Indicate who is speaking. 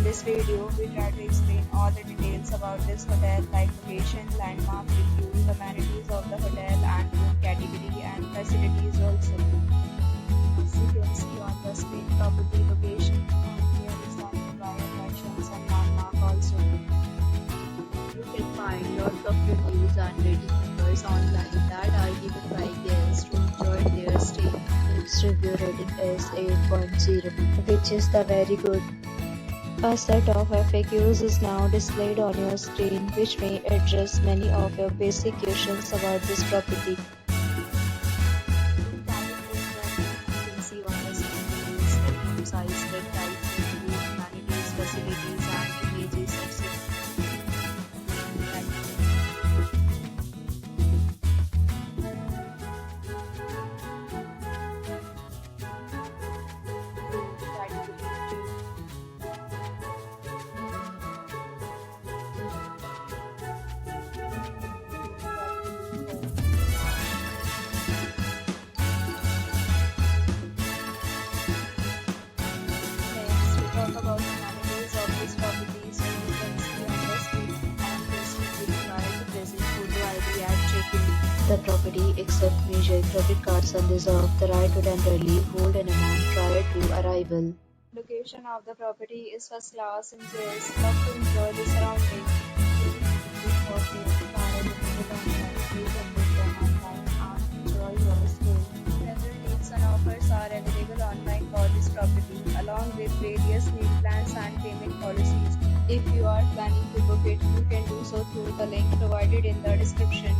Speaker 1: this video, we try to explain all the details about this hotel like location, landmark, reviews, amenities of the hotel and room category and facilities also. As you can see on the screen, property location and here is the nearby attractions and landmark also. You can find lots of reviews and rating numbers online that are given by guests to enjoy their stay. Its review rating is 8.0, which is the very good. A set of FAQs is now displayed on your screen, which may address many of your basic questions about this property. You can see on the screen is room size, bed type, review, amenities, facilities, and images, etc. Talk about the amenities of this property, so you can see on the screen and this will be required to present photo ID at check-in. The property accepts major credit cards and reserves the right to temporarily hold an amount prior to arrival. Location of the property is first class and guests love to enjoy the surroundings. Enjoy your stay. Several deals and offers are available online for this property, along with various meal plans and payment policies. If you are planning to book it, you can do so through the link provided in the description.